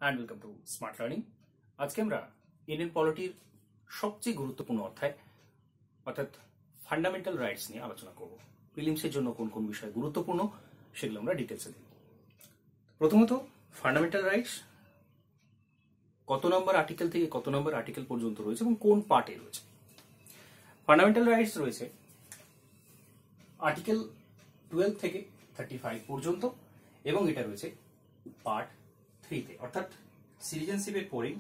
and welcome to Smart Learning. আজকে আমরা Indian পলিটির সবচেয়ে গুরুত্বপূর্ণ অধ্যায় অর্থাৎ ফান্ডামেন্টাল রাইটস নিয়ে আলোচনা করব। প্রিলিমসের জন্য কোন কোন বিষয় গুরুত্বপূর্ণ সেগুলো আমরা ডিটেলসে দেখব। প্রথমত ফান্ডামেন্টাল রাইটস কত নম্বর আর্টিকেল থেকে কত নম্বর আর্টিকেল পর্যন্ত রয়েছে এবং কোন পার্টে রয়েছে। ফান্ডামেন্টাল রাইটস রয়েছে আর্টিকেল 12 থেকে 35 পর্যন্ত এবং এটা রয়েছে পার্ট 3 তে, অর্থাৎ সিটিজেনশিপের পরেই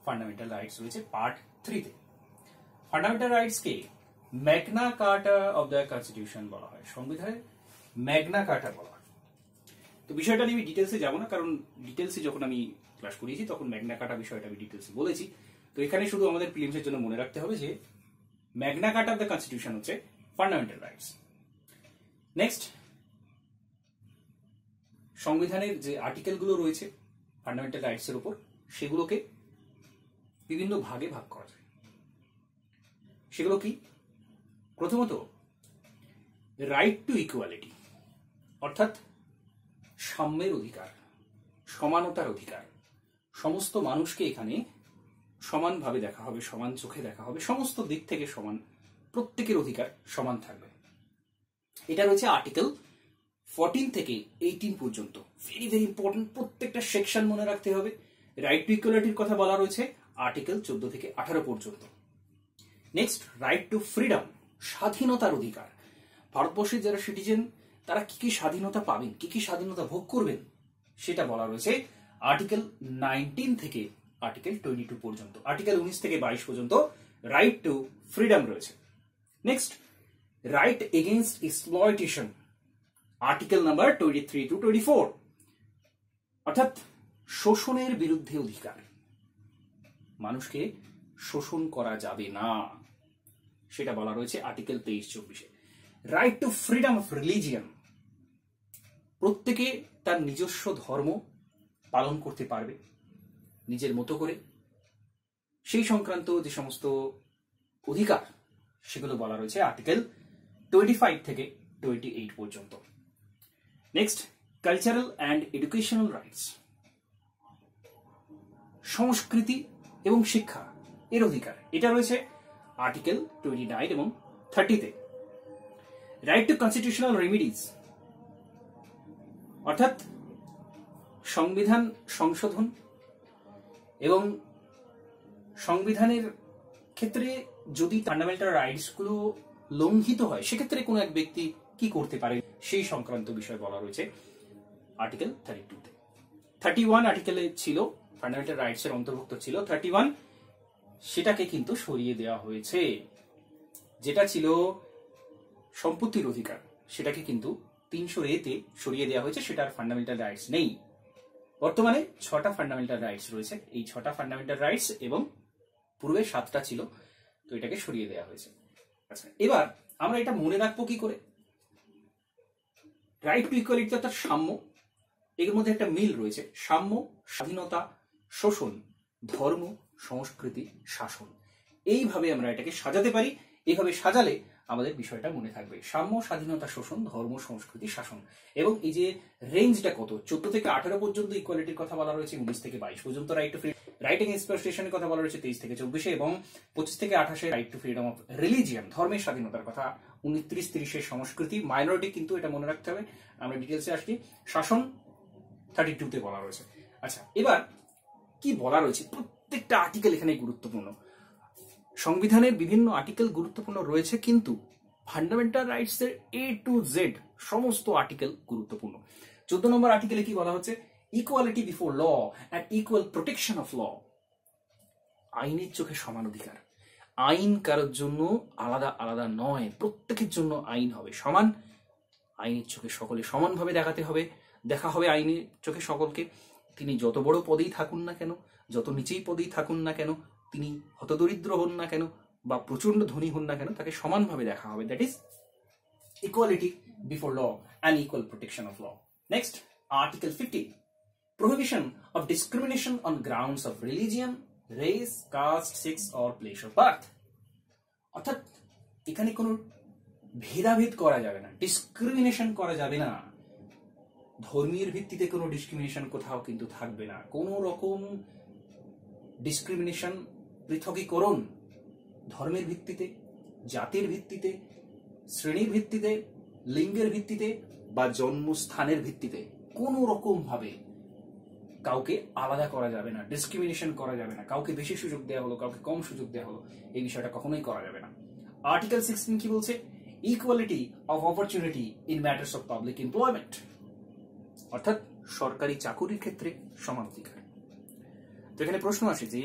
ফান্ডামেন্টাল রাইটস রয়েছে পার্ট 3 তে। Fundamental rights K Magna কার্টা of the constitution বলা হয়, সংবিধানের ম্যাগনা কার্টা বলা হয়। তো বিষয়টা নিয়ে আমি ডিটেলসে যাব না, কারণ ডিটেলসে যখন আমি ক্লাস করিয়েছি তখন ম্যাগনা কার্টা বিষয়টা আমি ডিটেলসে বলেছি। তো এখানে শুধু আমাদের প্রিলিমসের জন্য মনে রাখতে হবে যে ম্যাগনা কার্টা অফ দ্য কনস্টিটিউশন হচ্ছে ফান্ডামেন্টাল রাইটস। নেক্সট, সংবিধানের যে আর্টিকেলগুলো রয়েছে ফান্ডামেন্টাল রাইটস এর উপর, সেগুলোকে বিভিন্ন ভাগে ভাগ করা যায়। সেগুলো কি? প্রথমত রাইট টু ইকুয়ালিটি, অর্থাৎ সাম্যের অধিকার, সমানতার অধিকার। সমস্ত মানুষকে এখানে সমানভাবে দেখা হবে, সমান চোখে দেখা হবে, সমস্ত দিক থেকে সমান, প্রত্যেকের অধিকার সমান থাকবে। এটা রয়েছে আর্টিকেল 14 থেকে 18 পর্যন্ত। ভেরি ভেরি ইম্পর্টেন্ট, প্রত্যেকটা সেকশন মনে রাখতে হবে। রাইট টু ইকুয়ালিটির কথা বলা রয়েছে আর্টিকেল 14 থেকে 18 পর্যন্ত। নেক্সট, রাইট টু ফ্রিডম, স্বাধীনতার অধিকার। ভারতবর্ষের যারা সিটিজেন তারা কি কি স্বাধীনতা পাবেন, কি কি স্বাধীনতা ভোগ করবেন, সেটা বলা রয়েছে আর্টিকেল 19 থেকে আর্টিকেল 22 পর্যন্ত। আর্টিকেল 19 থেকে 22 পর্যন্ত রাইট টু ফ্রিডম রয়েছে। Next, right against exploitation, article number 23 to 24, অর্থাৎ শোষণের বিরুদ্ধে অধিকার। মানুষকে শোষণ করা যাবে না, সেটা বলা রয়েছে আর্টিকেল 23-24-এ। Right to freedom of religion, প্রত্যেকে তার নিজস্ব ধর্ম পালন করতে পারবে নিজের মতো করে, সেই সংক্রান্ত যে সমস্ত অধিকার সেগুলো বলা রয়েছে আর্টিকেল 25 থেকে 28 পর্যন্ত। Next, cultural and educational rights, সংস্কৃতি এবং শিক্ষা এর অধিকার, এটা রয়েছে আর্টিকেল 29 এবং 30 তে। রাইট টু কনস্টিটিউশনাল রেমিডিজ, অর্থাৎ সংবিধান সংশোধন এবং সংবিধানের ক্ষেত্রে যদি ফান্ডামেন্টাল রাইটস গুলো লঙ্ঘিত হয় সেক্ষেত্রে কোনো এক ব্যক্তি কি করতে পারে সেই সংক্রান্ত বিষয় বলা রয়েছে আর্টিকেল 32 তে। 31 আর্টিকেলে ছিল, ফান্ডামেন্টাল রাইটস এর অন্তর্ভুক্ত ছিল 31, সেটাকে কিন্তু সরিয়ে দেওয়া হয়েছে। যেটা ছিল সম্পত্তির অধিকার সেটাকে কিন্তু 300A তে সরিয়ে দেওয়া হয়েছে, সেটার ফান্ডামেন্টাল রাইটস নেই। বর্তমানে 6টা ফান্ডামেন্টাল রাইটস রয়েছে। এই 6টা ফান্ডামেন্টাল রাইটস এবং পূর্বে 7টা ছিল, তো এটাকে সরিয়ে দেওয়া হয়েছে। আচ্ছা, এবার আমরা এটা মনে রাখবো কি করে? রাইট টু ইকুয়ালিটি অর্থাৎ সাম্য, এর মধ্যে একটা মিল রয়েছে। সাম্য, স্বাধীনতা, শোষণ, ধর্ম, সংস্কৃতি, শাসন, এইভাবে আমরা এটাকে সাজাতে পারি। এইভাবে সাজালে আমাদের বিষয়টা মনে থাকবে, সাম্য, স্বাধীনতা, শোষণ, ধর্ম, সংস্কৃতি, শাসন। এবং এই যে রেঞ্জটা কত, 14 থেকে 18 পর্যন্ত ইকুয়ালিটির কথা বলা রয়েছে, 19 থেকে 22 পর্যন্ত right to freedom, right against এক্সপ্লয়টেশনের কথা বলা রয়েছে 23 থেকে 24-এ, এবং 25 থেকে 28-এ right to freedom of religion, ধর্মের স্বাধীনতার কথা, 29-30-এ সংস্কৃতি, মাইনরিটি কিন্তু এটা মনে রাখতে হবে, আমরা ডিটেলসে আসছি। শাসন 32 তে বলা রয়েছে। আচ্ছা, এবার কি বলা রয়েছে? প্রত্যেকটা আর্টিকেল এখানে গুরুত্বপূর্ণ। সংবিধানের বিভিন্ন আর্টিকেল গুরুত্বপূর্ণ রয়েছে, কিন্তু ফান্ডামেন্টাল রাইটস এর A to Z সমস্ত আর্টিকেল গুরুত্বপূর্ণ। 14 নম্বর আর্টিকেলে কি বলা হচ্ছে? Equality before law and equal protection of law, আইনের চোখে সমান অধিকার। আইন কারোর জন্য আলাদা আলাদা নয়, প্রত্যেকের জন্য আইন হবে সমান। আইনের চোখে সকলে সমানভাবে দেখা হবে আইনের চোখে সকলকে। তিনি যত বড় পদেই থাকুন না কেন, যত নিচেই পদেই থাকুন না কেন, তিনি হতদরিদ্র হন না কেন বা প্রচন্ড ধনী হন না কেন, তাকে সমানভাবে দেখা হবে। That is equality before law and equal protection of law. Next, article 50, prohibition of discrimination on grounds of religion, race, caste, sex or place of birth, অর্থাৎ এখানে কোনো ভেদাভেদ করা যাবে না, ডিসক্রিমিনেশন করা যাবে না। ধর্মীয় ভিত্তিতে কোনো ডিসক্রিমিনেশন কোথাও কিন্তু থাকবে না। কোনো রকম ডিসক্রিমিনেশন, পৃথকীকরণ ধর্মের ভিত্তিতে, জাতির ভিত্তিতে, শ্রেণীর ভিত্তিতে, লিঙ্গের ভিত্তিতে বা জন্মস্থানের ভিত্তিতে কোনো রকম ভাবে কাউকে আলাদা করা যাবে না, ডিসক্রিমিনেশন করা যাবে না। কাউকে বেশি সুযোগ দেওয়া হলো, কাউকে কম সুযোগ দেওয়া হলো, এই বিষয়টা কখনোই করা যাবে না। আর্টিকেল 16 কি বলছে? Equality of opportunity in matters of public employment, অর্থাৎ সরকারি চাকুরির ক্ষেত্রে সমান অধিকার। তো এখানে প্রশ্ন আসে যে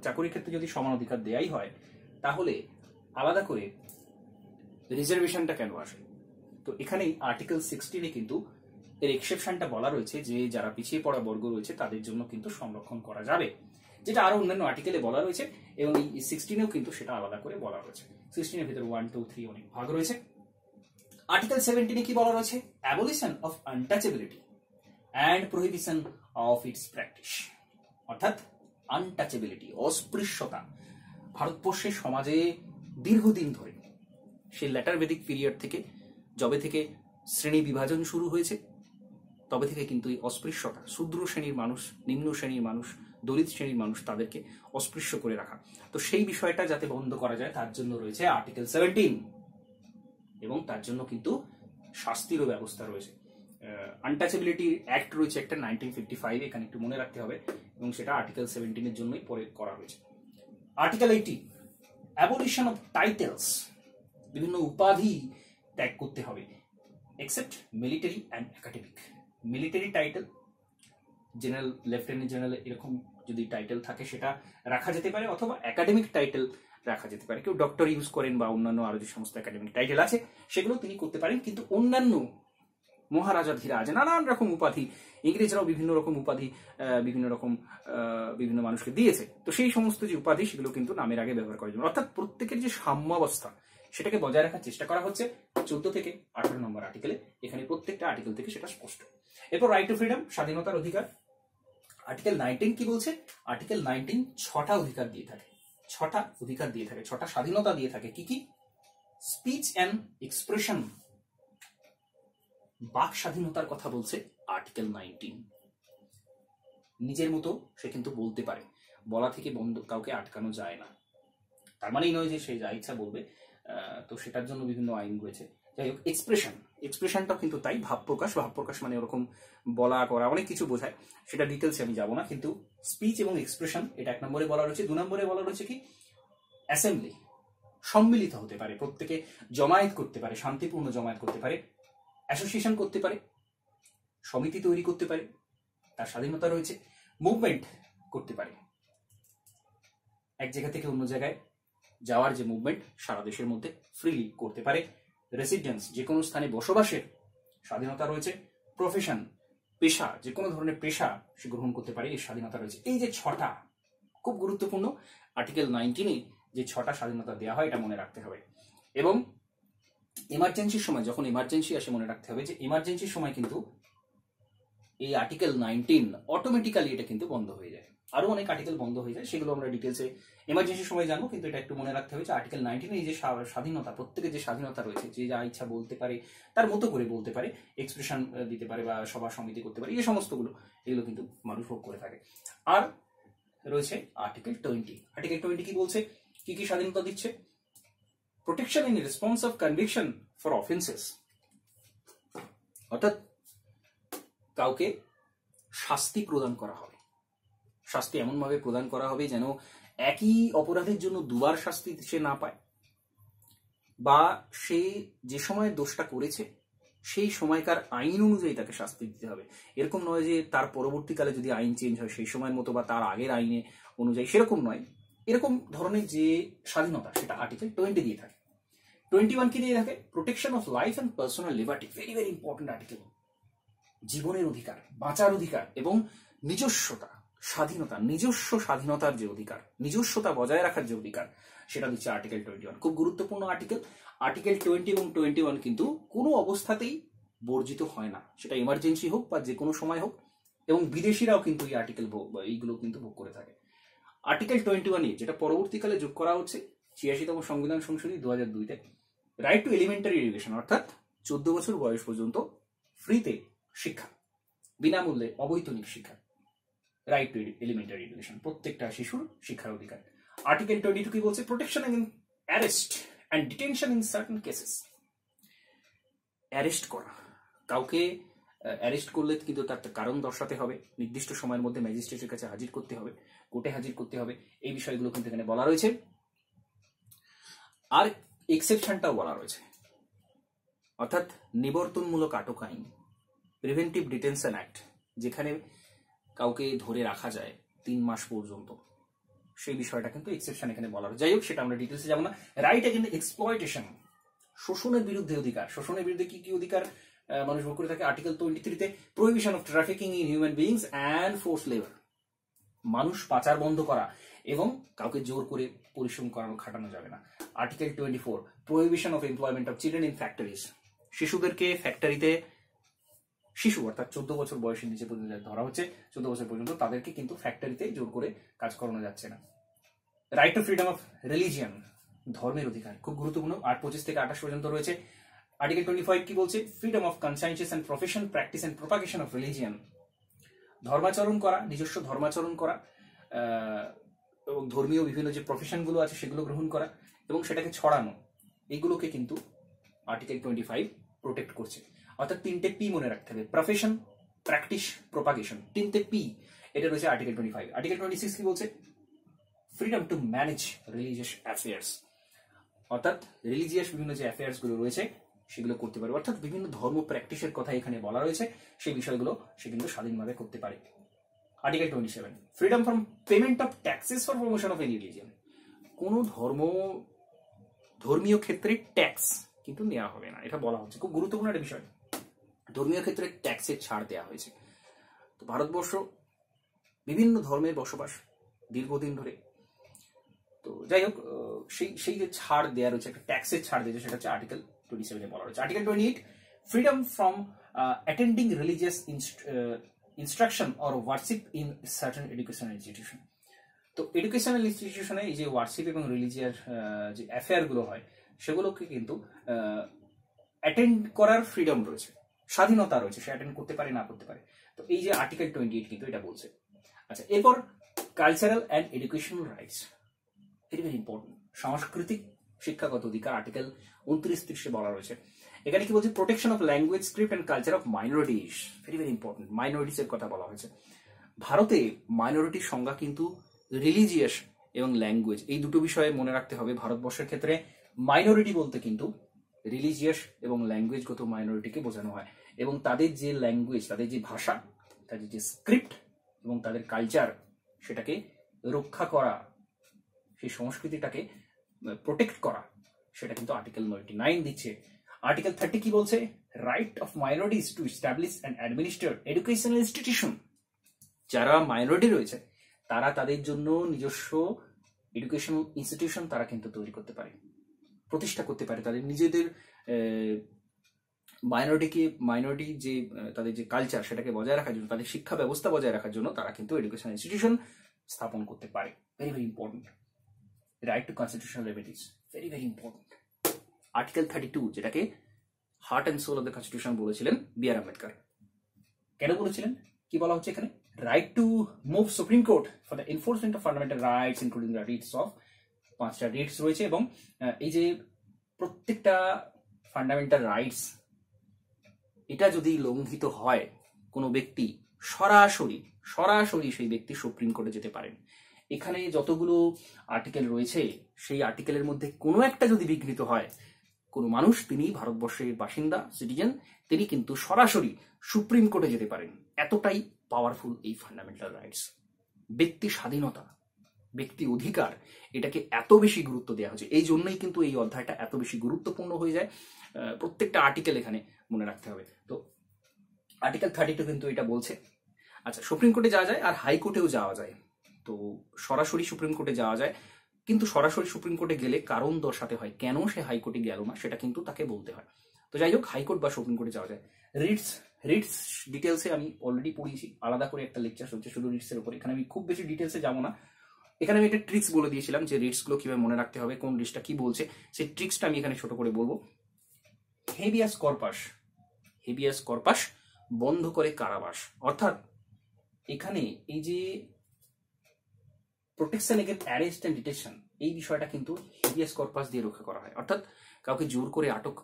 চাকুরির ক্ষেত্রে যদি সমান অধিকার দেয়াই হয়, তাহলে আলাদা করে রিজার্ভেশনটা কেন আসে? তো এখানেই আর্টিকেল 16 কিন্তু এর এক্সেপশনটা বলা রয়েছে যে যারা পিছিয়ে পড়া বর্গ রয়েছে তাদের জন্য কিন্তু সংরক্ষণ করা যাবে, যেটা আরো অন্যান্য আর্টিকেলে বলা রয়েছে এবং এই 16এও কিন্তু সেটা আলাদা করে বলা রয়েছে। 16 এর ভিতরে 1, 2, 3 অনেক ভাগ রয়েছে। আর্টিকেল 17 কি বলা রয়েছে? Abolition of untouchability and prohibition of its practice, অর্থাৎ আনটাচেবিলিটি, অস্পৃশ্যতা ভারতবর্ষের সমাজে দীর্ঘদিন ধরে, সেই লেটার বেদিক পিরিয়ড থেকে, যবে থেকে শ্রেণী বিভাজন শুরু হয়েছে তবে থেকে কিন্তু এই অস্পৃশ্যতা, শূদ্র শ্রেণীর মানুষ, নিম্ন শ্রেণীর মানুষ, দলিত শ্রেণীর মানুষ, তাদেরকে অস্পৃশ্য করে রাখা। তো সেই বিষয়টা যাতে বন্ধ করা যায় তার জন্য রয়েছে আর্টিকেল 17 এবং তার জন্য কিন্তু শাস্তিরও ব্যবস্থা রয়েছে। আনটাচেবিলিটি অ্যাক্ট রয়েছে একটা 1955, এখানে একটু মনে রাখতে হবে, এবং সেটা আর্টিকেল 17 এর জন্যই পরে করা হয়েছে। আর্টিকেল 18 অ্যাবলিশন অফ টাইটেলস, বিভিন্ন উপাধি ত্যাগ করতে হবে except military and academic. Military title, general, lieutenant general, এরকম যদি টাইটেল থাকে সেটা রাখা যেতে পারে, অথবা একাডেমিক টাইটেল রাখা যেতে পারে। কেউ ডক্টর ইউজ করেন বা অন্যান্য আরো যে সমস্ত একাডেমিক টাইটেল আছে সেগুলো তিনি করতে পারেন, কিন্তু অন্যান্য মহারাজা ধীরাজ, নানান রকম উপাধি, ইংরেজরাও বিভিন্ন রকম উপাধি বিভিন্ন মানুষকে দিয়েছে, তো সেই সমস্ত যে উপাধি সেগুলো কিন্তু নামের আগে ব্যবহার করার জন্য, অর্থাৎ প্রত্যেকের যে সাম্যাবস্থা সেটাকে বজায় রাখার চেষ্টা করা হচ্ছে 14 থেকে 18 নম্বর আর্টিকেলে। এখানে প্রত্যেকটা আর্টিকেল থেকে সেটা স্পষ্ট। এরপর রাইট টু ফ্রিডম, স্বাধীনতার অধিকার। আর্টিকেল 19 কি বলছে? আর্টিকেল 19 6টা অধিকার দিয়ে থাকে, 6টা অধিকার দিয়ে থাকে, 6টা স্বাধীনতা দিয়ে থাকে। কি কি? স্পিচ অ্যান্ড এক্সপ্রেশন, বাক স্বাধীনতার কথা বলছে আর্টিকেল 19। নিজের মতো সে কিন্তু বলতে পারে, বলা থেকে বন্ধ, কাউকে আটকানো যায় না। তার মানেই নয় যে সে যা ইচ্ছা বলবে, তো সেটার জন্য বিভিন্ন আইন রয়েছে। যাই হোক, এক্সপ্রেশনটাও কিন্তু তাই, ভাব প্রকাশ মানে ওরকম বলা করা অনেক কিছু বোঝায়, সেটা ডিটেলসে আমি যাব না। কিন্তু স্পিচ এবং এক্সপ্রেশন এটা 1 নম্বরে বলা রয়েছে। 2 নম্বরে বলা রয়েছে কি? অ্যাসেম্বলি, সম্মিলিত হতে পারে, প্রত্যেকে জমায়েত করতে পারে, শান্তিপূর্ণ জমায়েত করতে পারে, অ্যাসোসিয়েশন করতে পারে, সমিতি তৈরি করতে পারে, তার স্বাধীনতা রয়েছে। মুভমেন্ট করতে পারে, এক জায়গা থেকে অন্য জায়গায় যাওয়ার যে মুভমেন্ট সারা দেশের মধ্যে ফ্রিলি করতে পারে। রেসিডেন্স, যে কোনো স্থানে বসবাসের স্বাধীনতা রয়েছে। প্রফেশন, পেশা, যে কোনো ধরনের পেশা সে গ্রহণ করতে পারে, এই স্বাধীনতা রয়েছে। এই যে 6টা খুব গুরুত্বপূর্ণ, আর্টিকেল 19-এ যে 6টা স্বাধীনতা দেওয়া হয় এটা মনে রাখতে হবে। এবং এমার্জেন্সির সময়, যখন এমার্জেন্সি আসে, মনে রাখতে হবে যে এমার্জেন্সির সময় কিন্তু এই আর্টিকেল 19 অটোমেটিক্যালি এটা কিন্তু বন্ধ হয়ে যায়। আরো অনেক আর্টিকেল বন্ধ হয়ে যায়, সেগুলো আমরা ডিটেলসে এমার্জেন্সির সময় জানবো। কিন্তু এটা একটু মনে রাখতে হবে যে আর্টিকেল 19 এই যে স্বাধীনতা, প্রত্যেকের যে স্বাধীনতা রয়েছে, যে যা ইচ্ছা বলতে পারে, তার মতো করে বলতে পারে, এক্সপ্রেশন দিতে পারে বা সভা সমিতি করতে পারে, এই সমস্তগুলো এগুলো কিন্তু মানুষ ভোগ করে থাকে। আর রয়েছে আর্টিকেল 20। আর্টিকেল 20 কি বলছে? কি কি স্বাধীনতা দিচ্ছে? Protection in response of conviction for offences, অর্থাৎ কাউকে শাস্তি প্রদান করা হবে, শাস্তি এমনভাবে প্রদান করা হবে যেন একই অপরাধের জন্য দুবার শাস্তি সে না পায়, বা সে যে সময় দোষটা করেছে সেই সময়কার আইন অনুযায়ী তাকে শাস্তি দিতে হবে। এরকম নয় যে তার পরবর্তীকালে যদি আইন চেঞ্জ হয় সেই সময়ের মতো বা তার আগের আইনে অনুযায়ী, সেরকম নয়। এরকম ধরনের যে স্বাধীনতা সেটা আর্টিকেল 20 দিয়ে থাকে। 21 কি দিয়ে থাকে? Protection of life and personal liberty, very very important article. জীবনের অধিকার, বাঁচার অধিকার এবং নিজস্বতা, স্বাধীনতা, নিজস্ব স্বাধীনতার যে অধিকার, নিজস্বতা বজায় রাখার যে অধিকার, সেটা দিচ্ছে আর্টিকেল 21। খুব গুরুত্বপূর্ণ আর্টিকেল। আর্টিকেল 20 এবং 21 কিন্তু কোনো অবস্থাতেই বর্জিত হয় না, সেটা ইমার্জেন্সি হোক বা যে কোনো সময় হোক। এবং বিদেশিরাও কিন্তু এই আর্টিকেল এইগুলো কিন্তু ভোগ করে থাকে। আর্টিকেল 21 যেটা পরবর্তীকালে যোগ করা হচ্ছে 86তম সংবিধান সংশোধনী 2002-তে, রাইট টু এলিমেন্টারি এডুকেশন, অর্থাৎ 14 বছর বয়স পর্যন্ত ফ্রিতে শিক্ষা। বিনামূল্যে অবৈতনিক শিক্ষা, রাইট টু এলিমেন্টারি এডুকেশন, প্রত্যেকটা শিশুর শিক্ষার অধিকার। আর্টিকেল 22 কি বলছে? Protection against arrest and detention in certain cases. Arrest করা, কাউকে অ্যারেস্ট করলে কিন্তু তার কারণ দর্শাতে হবে, নির্দিষ্ট সময়ের মধ্যে ম্যাজিস্ট্রেটের কাছে হাজির করতে হবে, কোর্টে হাজির করতে হবে, এই বিষয়গুলো কিন্তু এখানে বলা রয়েছে। আর এক্সেপশনটাও বলা রয়েছে, অর্থাৎ নিবর্তনমূলক আটক আইন, প্রিভেন্টিভ ডিটেনশন অ্যাক্ট, যেখানে কাউকে ধরে রাখা যায় 3 মাস পর্যন্ত, সেই বিষয়টা কিন্তু এক্সেপশন এখানে বলা রয়েছে। যাই হোক, সেটা আমরা ডিটেলসে যাব না। রাইট এগেইনস্ট এক্সপ্লয়টেশন, শোষণের বিরুদ্ধে অধিকার। শোষণের বিরুদ্ধে কি কি অধিকার মানুষ ভোগ করে থাকে? আর্টিকেল 23-তে prohibition of trafficking in human beings and force labour, মানুষ পাচার বন্ধ করা এবং কাউকে জোর করে পরিশ্রম করানো, খাটানো যাবে না। Article 24 prohibition of employment of children in factories, শিশুদেরকে ফ্যাক্টরিতে, শিশু অর্থাৎ 14 বছর বয়সের নিচে পর্যন্ত ধরা হচ্ছে, 14 বছর পর্যন্ত তাদেরকে কিন্তু ফ্যাক্টরিতে জোর করে কাজ করানো যাচ্ছে না। Right to freedom of religion, ধর্মের অধিকার, খুব গুরুত্বপূর্ণ। 825 থেকে 28 পর্যন্ত রয়েছে। আর্টিকেল 25 কি বলছে? Freedom of conscience and profession, practice and propagation of religion, ধর্মাচরণ করা, নিজস্ব ধর্মাচরণ করা, এবং ধর্মীয় বিভিন্ন যে প্রফেশনগুলো আছে সেগুলো গ্রহণ করা এবং সেটাকে ছড়ানো, এইগুলোকে কিন্তু আর্টিকেল 25 প্রোটেক্ট করছে। অর্থাৎ 3টে পি মনে রাখতে হবে, প্রফেশন, প্র্যাকটিস, প্রপাগেশন, 3টে পি, এটা রয়েছে আর্টিকেল 25। আর্টিকেল 26 কি বলছে? Freedom to manage religious affairs, অর্থাৎ রিলিজিয়াস বিভিন্ন যে অ্যাফেয়ার্স গুলো রয়েছে সেগুলো করতে পারে, অর্থাৎ বিভিন্ন ধর্ম প্র্যাকটিসের কথা এখানে বলা রয়েছে, সেই বিষয়গুলো সে কিন্তু স্বাধীনভাবে করতে পারে। Article 27 freedom from payment of taxes for promotion of any religion, কোন ধর্মীয় ক্ষেত্রে ট্যাক্স কিন্তু নেওয়া হবে না, এটা বলা হচ্ছে। খুব গুরুত্বপূর্ণ একটা বিষয়, ধর্মীয় ক্ষেত্রে ট্যাক্সের ছাড় দেওয়া হয়েছে। তো ভারতবর্ষ বিভিন্ন ধর্মের বসবাস দীর্ঘদিন ধরে, তো যাই হোক, সেই যে ছাড় দেওয়া রয়েছে, একটা ট্যাক্সের ছাড় দিয়েছে, সেটা হচ্ছে আর্টিকেল 27 বলা রয়েছে। Article 28 freedom from attending religious instruction or worship in certain educational institution. তো এডুকেশনাল ইনস্টিটিউশনে এই যে ওয়ার্শিপ এবং রিলিজিয়াস যে অ্যাফেয়ার গুলো হয় সেগুলোকে কিন্তু অ্যাটেন্ড করার ফ্রিডম রয়েছে, স্বাধীনতা রয়েছে, সে অ্যাটেন্ড করতে পারে, না করতে পারে। তো এই যে আর্টিকেল 28 কিন্তু এটা বলছে। আচ্ছা, এরপর cultural and educational rights, very very important, সাংস্কৃতিক শিক্ষাগত অধিকার আর্টিকেল 29-30 বলা রয়েছে। এখানে কি বলছে? Protection of language, script and culture of minorities, very very important, minorities এর কথা বলা হয়েছে। ভারতে মাইনরিটির সংজ্ঞা কিন্তু রিলিজিয়াস এবং ল্যাঙ্গুয়েজ, এই দুটো বিষয়ে মনে রাখতে হবে। ভারতবর্ষের ক্ষেত্রে মাইনরিটি বলতে কিন্তু রিলিজিয়াস এবং ল্যাঙ্গুয়েজগত মাইনরিটিকে বোঝানো হয়, এবং তাদের যে ল্যাঙ্গুয়েজ, তাদের যে ভাষা, তাদের যে স্ক্রিপ্ট এবং তাদের কালচার, সেটাকে রক্ষা করা, সেই সংস্কৃতিটাকে প্রোটেক্ট করা, সেটা কিন্তু আর্টিকেল 99 দিচ্ছে। আর্টিকেল 30 কি বলছে? Right of minorities to establish and administer educational institution, যারা মাইনরিটি রয়েছে তারা তাদের জন্য নিজস্ব এডুকেশনাল ইনস্টিটিউশন তারা কিন্তু তৈরি করতে পারে, প্রতিষ্ঠা করতে পারে, তাদের নিজেদের মাইনরিটি যে তাদের যে কালচার সেটাকে বজায় রাখার জন্য, তাদের শিক্ষা ব্যবস্থা বজায় রাখার জন্য তারা কিন্তু এডুকেশনাল ইনস্টিটিউশন স্থাপন করতে পারে। Very very important. Right to constitutional liberties, very very important. Article 32, যেটাকে heart and soul of the constitution বলেছিলেন বি.আর. আম্বেদকর। কেন বলেছিলেন? কি বলা হচ্ছে এখানে? Right to move supreme court for the enforcement of fundamental rights including the writs of, 5টা writs রয়েছে, এবং এই যে প্রত্যেকটা ফান্ডামেন্টাল রাইটস, এটা যদি লঙ্ঘিত হয় কোনো ব্যক্তি, সরাসরি সেই ব্যক্তি সুপ্রিম কোর্টে যেতে পারেন। এখানে যতগুলো আর্টিকেল রয়েছে সেই আর্টিকেলের মধ্যে কোনো একটা যদি বিঘ্নিত হয়, কোনো মানুষ, তিনি ভারতবর্ষের বাসিন্দা, সিটিজেন, তিনি কিন্তু সরাসরি সুপ্রিম কোর্টে যেতে পারেন। এতটাই পাওয়ারফুল এই ফান্ডামেন্টাল রাইটস। ব্যক্তি স্বাধীনতা, ব্যক্তি অধিকার, এটাকে এত বেশি গুরুত্ব দেওয়া হয়েছে, এই জন্যই কিন্তু এই অধ্যায়টা এত বেশি গুরুত্বপূর্ণ হয়ে যায়। প্রত্যেকটা আর্টিকেল এখানে মনে রাখতে হবে। তো আর্টিকেল 32 কিন্তু এটা বলছে। আচ্ছা, সুপ্রিম কোর্টে যাওয়া যায় আর হাইকোর্টেও যাওয়া যায়। তো সরাসরি সুপ্রিম কোর্টে যাওয়া যায়, কিন্তু সরাসরি সুপ্রিম কোর্টে গেলে কারণ দর্শাতে হয়, কেন সে হাইকোর্টে গেল না সেটা কিন্তু তাকে বলতে হয়। তো যাই হোক, হাইকোর্ট বা সুপ্রিম কোর্টে যাওয়া যায়। রিটস ডিটেলসে আমি অলরেডি পড়িয়েছি, আলাদা করে একটা লেকচার চলছে শুধু রিটসের উপর, এখানে আমি খুব বেশি ডিটেলসে যাবো না। এখানে আমি একটা ট্রিক্স বলে দিয়েছিলাম যে রিটসগুলো কিভাবে মনে রাখতে হবে, কোন রিটসটা কি বলছে, সেই ট্রিক্সটা আমি এখানে ছোট করে বলবো। হেবিয়াস কর্পাস বন্ধ করে কারাবাস। অর্থাৎ এখানে এই যে protection against arrest and detention, এই বিষয়টা কিন্তু হেভিয়াস কর্পাস দিয়ে রক্ষা করা হয়। অর্থাৎ কাউকে জোর করে আটক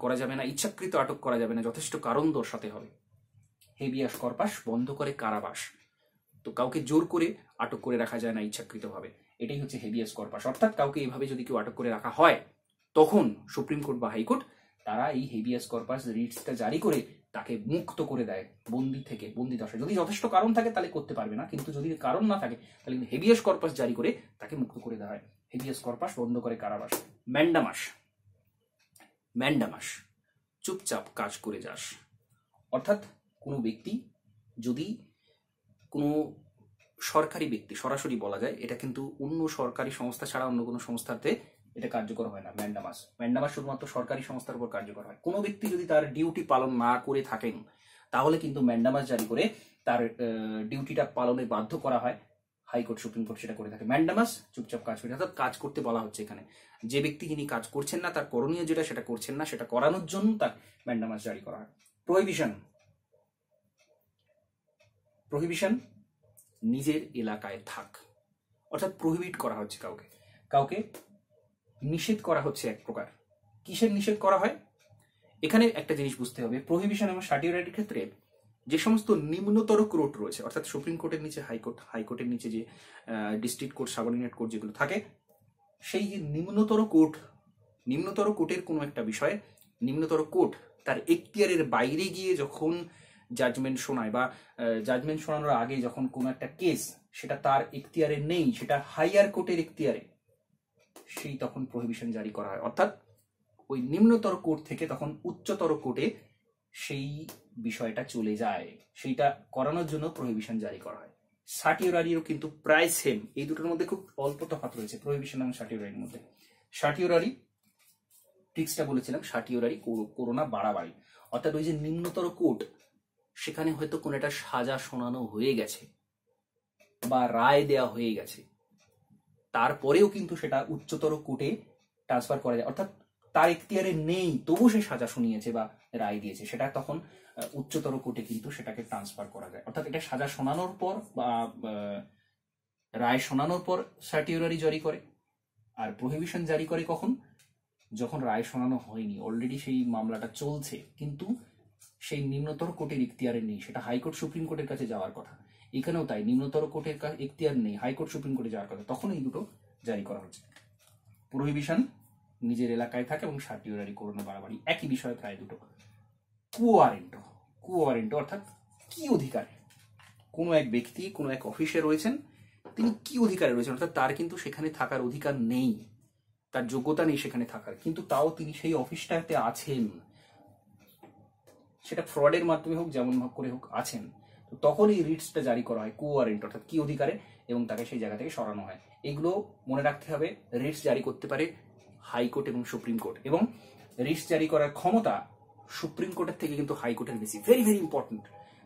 করা যাবে না, ইচ্ছাকৃত আটক করা যাবে না, যথেষ্ট কারণ দর্শাতে হবে। হেভিয়াস কর্পাস বন্ধ করে কারাবাস, তো কাউকে জোর করে আটক করে রাখা যায় না ইচ্ছাকৃতভাবে, এটাই হচ্ছে হেভিয়াস কর্পাস। অর্থাৎ কাউকে এভাবে যদি কেউ আটক করে রাখা হয়, তখন সুপ্রিম কোর্ট বা হাইকোর্ট তারা এই হেভিয়াস কর্পাস রিটসটা জারি করে তাকে মুক্ত করে দেয় বন্দি থেকে, বন্দি দশায়। যদি যথেষ্ট কারণ থাকে তাহলে করতে পারবে না, কিন্তু যদি কারণ না থাকে তাহলে কিন্তু হেভিয়াস কর্পাস জারি করে তাকে মুক্ত করে দেওয়া হয়। হেভিয়াস কর্পাস বন্ধ করে কারাবাস। ম্যান্ডামাস, ম্যান্ডামাস চুপচাপ কাজ করে যাস। অর্থাৎ কোনো ব্যক্তি যদি কোনো সরকারি ব্যক্তি, সরাসরি বলা যায়, এটা কিন্তু অন্য সরকারি সংস্থা ছাড়া অন্য কোনো সংস্থাতে এটা কার্যকর হয় না। ম্যান্ডামাস, ম্যান্ডামাস শুধুমাত্র সরকারি সংস্থার উপর কার্যকর হয়। কোনো ব্যক্তি যদি তার ডিউটি পালন না করে থাকেন তাহলে কিন্তু ম্যান্ডামাস জারি করে তার ডিউটিটা পালনে বাধ্য করা হয়। হাইকোর্ট, সুপ্রিম কোর্ট সেটা করে থাকে। ম্যান্ডামাস চুপচাপ কাজ করে, অর্থাৎ কাজ করতে বলা হচ্ছে এখানে। যে ব্যক্তি যিনি কাজ করছেন না, তার করণীয় যেটা সেটা করছেন না, সেটা করানোর জন্য তার ম্যান্ডামাস জারি করা হয়। প্রহিবিশন, প্রহিবিশন নিজের এলাকায় থাক। অর্থাৎ প্রহিবিট করা হচ্ছে কাউকে, কাউকে নিষেধ করা হচ্ছে এক প্রকার। কিসের নিষেধ করা হয়? এখানে একটা জিনিস বুঝতে হবে, প্রহিবিশন এবং সার্টিওরাইটের ক্ষেত্রে যে সমস্ত নিম্নতর কোর্ট রয়েছে, অর্থাৎ সুপ্রিম কোর্টের নিচে হাইকোর্ট, হাইকোর্টের নিচে যে ডিস্ট্রিক্ট কোর্ট, সাবঅর্ডিনেট কোর্ট যেগুলো থাকে, সেই যে নিম্নতর কোর্ট, নিম্নতর কোর্টের কোনো একটা বিষয়ে নিম্নতর কোর্ট তার এখতিয়ারের বাইরে গিয়ে যখন জাজমেন্ট শোনায়, বা জাজমেন্ট শোনানোর আগে যখন কোনো একটা কেস সেটা তার এখতিয়ারে নেই, সেটা হাইয়ার কোর্টের এখতিয়ারে, সেই তখন প্রহিবিশন জারি করা হয়। অর্থাৎ ওই নিম্নতর কোর্ট থেকে তখন উচ্চতর কোর্টে সেই বিষয়টা চলে যায়, সেইটা করানোর জন্য প্রহিবিশন জারি করা হয়। সার্টিওরারিও কিন্তু প্রায় সেম, এই দুটোর মধ্যে খুব অল্প তফাৎ রয়েছে প্রহিবিশন এবং সার্টিওরারির মধ্যে। সার্টিওরারি ট্রিক্সটা বলেছিলাম, সার্টিওরারি করোনা বাড়াবাড়ি। অর্থাৎ ওই যে নিম্নতর কোর্ট, সেখানে হয়তো কোনো একটা সাজা শোনানো হয়ে গেছে বা রায় দেয়া হয়ে গেছে, তারপরেও কিন্তু সেটা উচ্চতর কোর্টে ট্রান্সফার করা যায়। অর্থাৎ তার এখতিয়ারে নেই, তবু সে সাজা শুনিয়েছে বা রায় দিয়েছে, সেটা তখন উচ্চতর কোর্টে কিন্তু সেটাকে ট্রান্সফার করা যায়। অর্থাৎ এটা সাজা শোনানোর পর বা রায় শোনানোর পর সার্টিওরারি জারি করে। আর প্রহিবিশন জারি করে কখন? যখন রায় শোনানো হয়নি, অলরেডি সেই মামলাটা চলছে, কিন্তু সেই নিম্নতর কোর্টের এখতিয়ারে নেই, সেটা হাইকোর্ট, সুপ্রিম কোর্টের কাছে যাওয়ার কথা। এখানেও তাই, নিম্নতর কোর্টের এখতিয়ার নেই, হাইকোর্ট, সুপ্রিম কোর্টে যাওয়ার কথা, তখন এই দুটো জারি করা হচ্ছে। প্রহিবিশন নিজের এলাকায় থাকে এবং সার্টিওরারি করোনা বাড়াবাড়ি, একই বিষয় প্রায় দুটো। কুয়ারেন্টো, কুয়ারেন্টো অর্থাৎ কি অধিকারে কোনো এক ব্যক্তি কোনো এক অফিসে রয়েছেন, তিনি কি অধিকারে রয়েছেন, অর্থাৎ তার কিন্তু সেখানে থাকার অধিকার নেই, তার যোগ্যতা নেই সেখানে থাকার, কিন্তু তাও তিনি সেই অফিসটাতে আছেন, সেটা ফ্রডের মাধ্যমে হোক, যেমন করে হোক আছেন, তো তখন এই রিটসটা জারি করা হয় কুয়ারেন্ট, অর্থাৎ কি অধিকারে, এবং তাকে সেই জায়গা থেকে সরানো হয়। এগুলো মনে রাখতে হবে। রিটস জারি করতে পারে হাইকোর্ট এবং সুপ্রিম কোর্ট, এবং রিটস জারি করার ক্ষমতা সুপ্রিম কোর্টের থেকে কিন্তু হাইকোর্টের বেশি। ভেরি ভেরি ইম্পর্টেন্ট,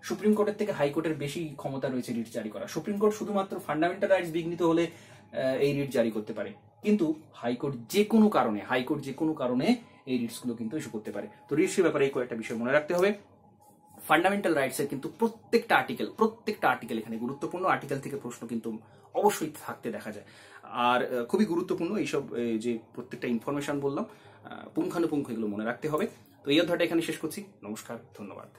সুপ্রিম কোর্টের থেকে হাইকোর্টের বেশি ক্ষমতা রয়েছে রিটস জারি করা। সুপ্রিম কোর্ট শুধুমাত্র ফান্ডামেন্টাল রাইটস বিঘ্নিত হলে এই রিট জারি করতে পারে, কিন্তু হাইকোর্ট যে কোনো কারণে, হাইকোর্ট যে কোনো কারণে এই রিটসগুলো কিন্তু ইস্যু করতে পারে। তো রিটসের ব্যাপারে এই কয়েকটা বিষয় মনে রাখতে হবে। ফান্ডামেন্টাল রাইটস এর কিন্তু প্রত্যেকটা আর্টিকেল এখানে গুরুত্বপূর্ণ। আর্টিকেল থেকে প্রশ্ন কিন্তু অবশ্যই থাকতে দেখা যায়, আর খুবই গুরুত্বপূর্ণ এইসব যে প্রত্যেকটা ইনফরমেশন বললাম, পুঙ্খানুপুঙ্খ এগুলো মনে রাখতে হবে। তো এই অধ্যায়টা এখানে শেষ করছি। নমস্কার, ধন্যবাদ।